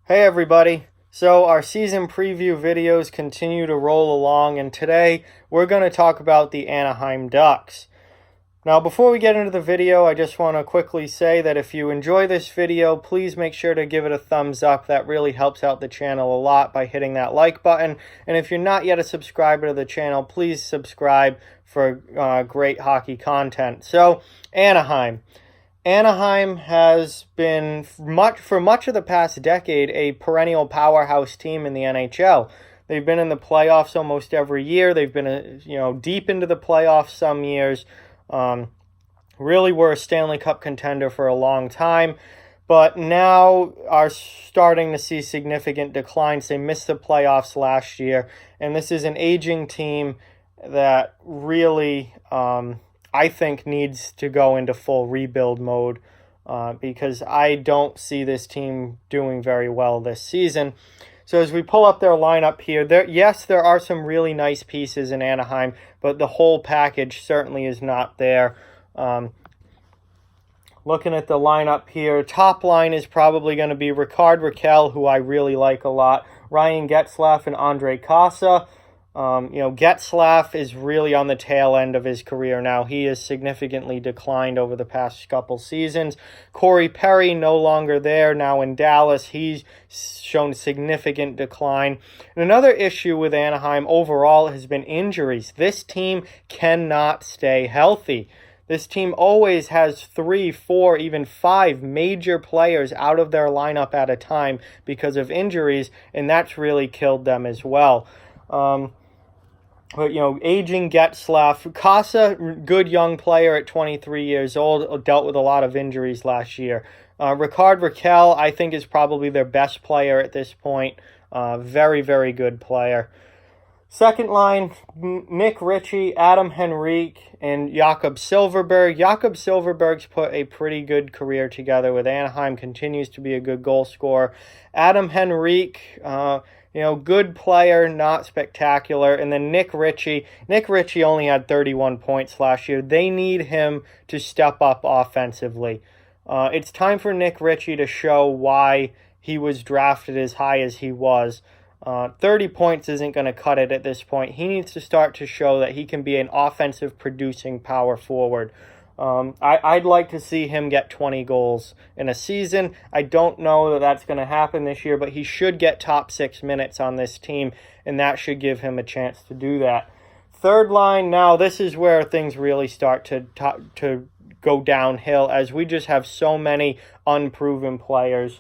Hey everybody! So our season preview videos continue to roll along, and today we're going to talk about the Anaheim Ducks. Now before we get into the video, I just want to quickly say that if you enjoy this video, please make sure to give it a thumbs up. That really helps out the channel a lot by hitting that like button. And if you're not yet a subscriber to the channel, please subscribe for great hockey content. So, Anaheim has been, for much of the past decade, a perennial powerhouse team in the NHL. They've been in the playoffs almost every year. They've been, deep into the playoffs some years. Really were a Stanley Cup contender for a long time, but now are starting to see significant declines. They missed the playoffs last year, and this is an aging team that really, I think, needs to go into full rebuild mode because I don't see this team doing very well this season. So as we pull up their lineup here, there are some really nice pieces in Anaheim, but the whole package certainly is not there. Looking at the lineup here, top line is probably going to be Rickard Rakell, who I really like a lot, Ryan Getzlaf and Ondrej Kase. Getzlaf is really on the tail end of his career now. He has significantly declined over the past couple seasons. Corey Perry no longer there, now in Dallas. He's shown significant decline. And another issue with Anaheim overall has been injuries. This team cannot stay healthy. This team always has 3, 4, even 5 major players out of their lineup at a time because of injuries, and that's really killed them as well. But, aging Getzlaf, Kase, good young player at 23 years old, dealt with a lot of injuries last year. Rickard Rakell, I think, is probably their best player at this point. Very, very good player. Second line, Nick Ritchie, Adam Henrique, and Jakob Silfverberg. Jakob Silfverberg's put a pretty good career together with Anaheim, continues to be a good goal scorer. Adam Henrique, good player, not spectacular. And then Nick Ritchie only had 31 points last year. They need him to step up offensively. It's time for Nick Ritchie to show why he was drafted as high as he was. 30 points isn't going to cut it at this point. He needs to start to show that he can be an offensive producing power forward. I'd like to see him get 20 goals in a season. I don't know that that's going to happen this year, but he should get top 6 minutes on this team, and that should give him a chance to do that. Third line, now this is where things really start to go downhill, as we just have so many unproven players.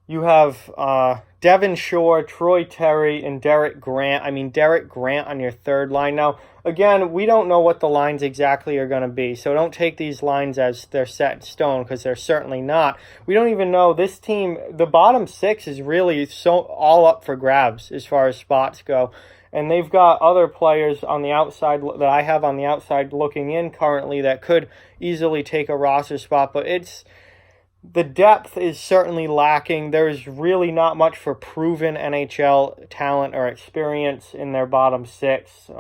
You have Devin Shore, Troy Terry, and Derek Grant. Derek Grant on your third line. Now, again, we don't know what the lines exactly are going to be, so don't take these lines as they're set in stone, because they're certainly not. We don't even know. This team, the bottom 6 is really so all up for grabs as far as spots go. And they've got other players on the outside that I have on the outside looking in currently that could easily take a roster spot, but the depth is certainly lacking. There's really not much for proven NHL talent or experience in their bottom 6.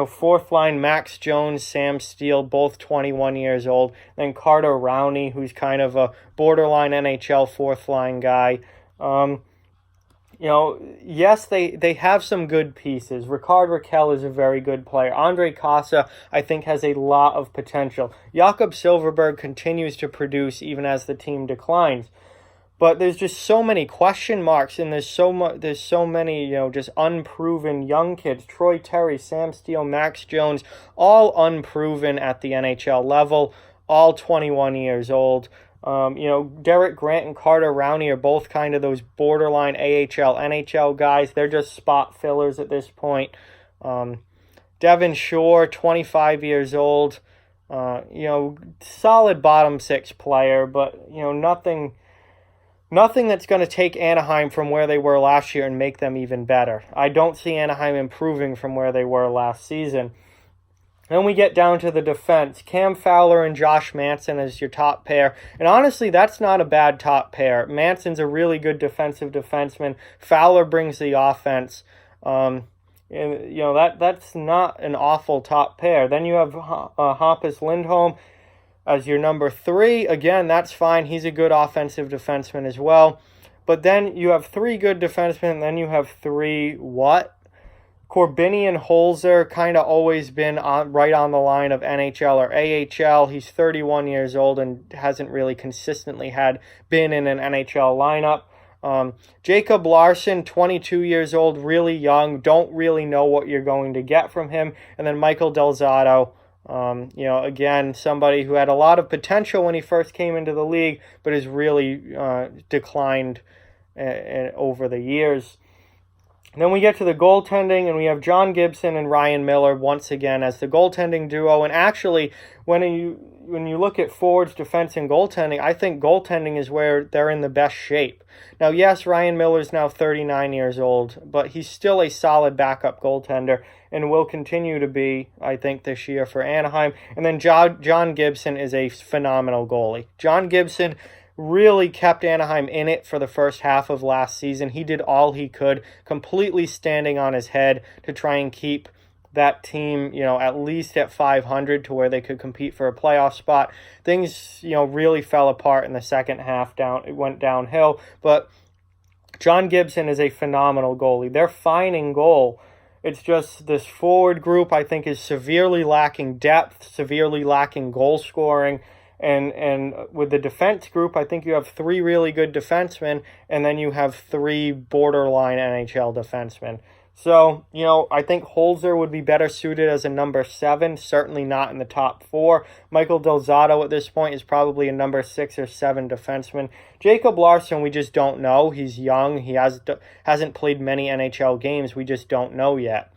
Fourth line, Max Jones, Sam Steele, both 21 years old. Then Carter Rowney, who's kind of a borderline NHL fourth line guy. Yes, they have some good pieces. Rickard Rakell is a very good player. Ondrej Kase, I think, has a lot of potential. Jakob Silfverberg continues to produce even as the team declines. But there's just so many question marks, and there's so many, just unproven young kids. Troy Terry, Sam Steele, Max Jones, all unproven at the NHL level, all 21 years old. Derek Grant and Carter Rowney are both kind of those borderline AHL, NHL guys. They're just spot fillers at this point. Devin Shore, 25 years old. Solid bottom 6 player, but, nothing that's going to take Anaheim from where they were last year and make them even better. I don't see Anaheim improving from where they were last season. Then we get down to the defense. Cam Fowler and Josh Manson as your top pair. And honestly, that's not a bad top pair. Manson's a really good defensive defenseman. Fowler brings the offense. And that's not an awful top pair. Then you have Hampus Lindholm. as your number 3. Again, that's fine. He's a good offensive defenseman as well. But then you have 3 good defensemen, and then you have 3 what? Corbinian Holzer kind of always been right on the line of NHL or AHL. He's 31 years old and hasn't really consistently been in an NHL lineup. Jacob Larson, 22 years old, really young. Don't really know what you're going to get from him. And then Michael Del Zotto, again, somebody who had a lot of potential when he first came into the league, but has really declined over the years. And then we get to the goaltending, and we have John Gibson and Ryan Miller once again as the goaltending duo. And actually, when you look at forwards, defense, and goaltending, I think goaltending is where they're in the best shape. Now, yes, Ryan Miller's now 39 years old, but he's still a solid backup goaltender and will continue to be, I think, this year for Anaheim. And then John Gibson is a phenomenal goalie. John Gibson really kept Anaheim in it for the first half of last season. He did all he could, completely standing on his head to try and keep that team, at least at 500 to where they could compete for a playoff spot. Things, really fell apart in the second half. It went downhill, but John Gibson is a phenomenal goalie. They're fine in goal. It's just this forward group, I think, is severely lacking depth, severely lacking goal scoring. And with the defense group, I think you have 3 really good defensemen, and then you have 3 borderline NHL defensemen. So, I think Holzer would be better suited as a number 7, certainly not in the top 4. Michael Del Zotto at this point is probably a number 6 or 7 defenseman. Jacob Larson, we just don't know. He's young. He hasn't played many NHL games. We just don't know yet.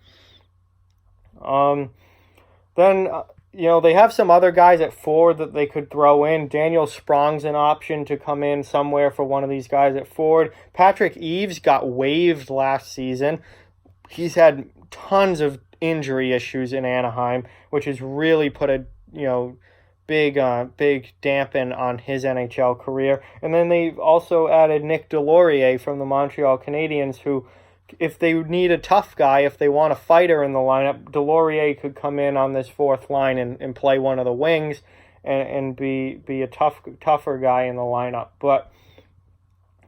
They have some other guys at 4 that they could throw in. Daniel Sprong's an option to come in somewhere for one of these guys at forward. Patrick Eaves got waived last season. He's had tons of injury issues in Anaheim, which has really put a big dampen on his NHL career. And then they've also added Nick Delorier from the Montreal Canadiens, who, if they need a tough guy, if they want a fighter in the lineup, Delorier could come in on this 4th line and play one of the wings and be a tougher guy in the lineup. But,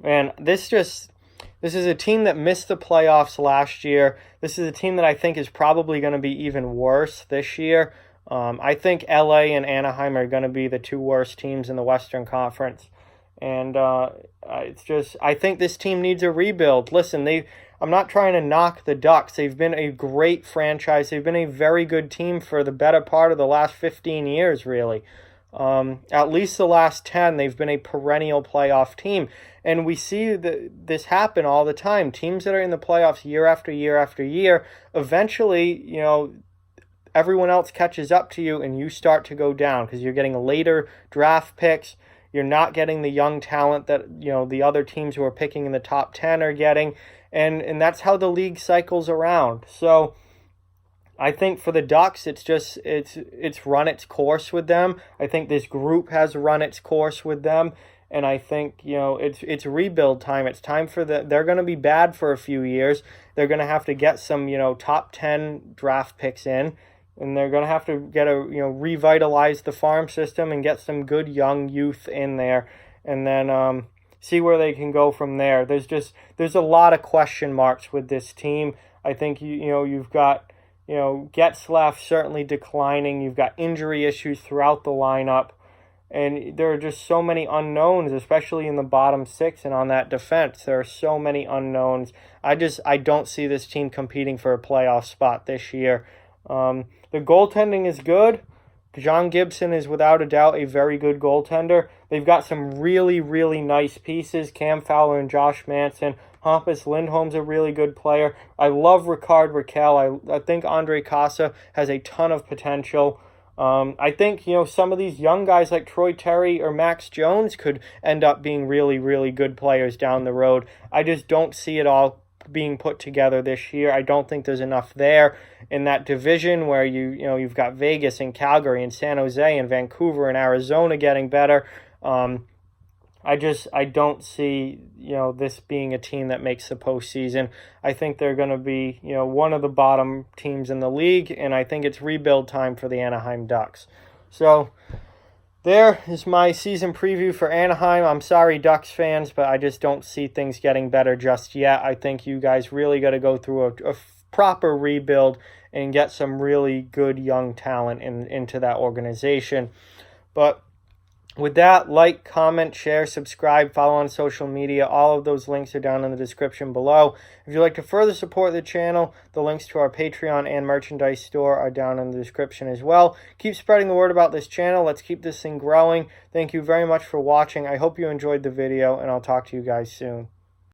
man, this is a team that missed the playoffs last year. This is a team that I think is probably going to be even worse this year. I think LA and Anaheim are going to be the 2 worst teams in the Western Conference. And I think this team needs a rebuild. Listen, I'm not trying to knock the Ducks. They've been a great franchise. They've been a very good team for the better part of the last 15 years, really. At least the last 10, they've been a perennial playoff team. And we see this happen all the time. Teams that are in the playoffs year after year after year, eventually, everyone else catches up to you and you start to go down because you're getting later draft picks. You're not getting the young talent that, the other teams who are picking in the top 10 are getting. And that's how the league cycles around. So I think for the Ducks, it's run its course with them. I think this group has run its course with them. And I think, it's rebuild time. It's time they're going to be bad for a few years. They're going to have to get some, top 10 draft picks in. And they're going to have to revitalize the farm system and get some good young youth in there. And then see where they can go from there. There's a lot of question marks with this team. I think, you've got, Getzlaf certainly declining. You've got injury issues throughout the lineup. And there are just so many unknowns, especially in the bottom 6 and on that defense. There are so many unknowns. I don't see this team competing for a playoff spot this year. The goaltending is good. John Gibson is without a doubt a very good goaltender. They've got some really, really nice pieces. Cam Fowler and Josh Manson. Hampus Lindholm's a really good player. I love Ricard Raquel. I think Andre Casa has a ton of potential. I think, some of these young guys like Troy Terry or Max Jones could end up being really, really good players down the road. I just don't see it all being put together this year. I don't think there's enough there in that division where you've got Vegas and Calgary and San Jose and Vancouver and Arizona getting better. I don't see, this being a team that makes the postseason. I think they're going to be, one of the bottom teams in the league, and I think it's rebuild time for the Anaheim Ducks. So there is my season preview for Anaheim. I'm sorry, Ducks fans, but I just don't see things getting better just yet. I think you guys really got to go through a proper rebuild and get some really good young talent into that organization. But with that, like, comment, share, subscribe, follow on social media. All of those links are down in the description below. If you'd like to further support the channel, the links to our Patreon and merchandise store are down in the description as well. Keep spreading the word about this channel. Let's keep this thing growing. Thank you very much for watching. I hope you enjoyed the video, and I'll talk to you guys soon.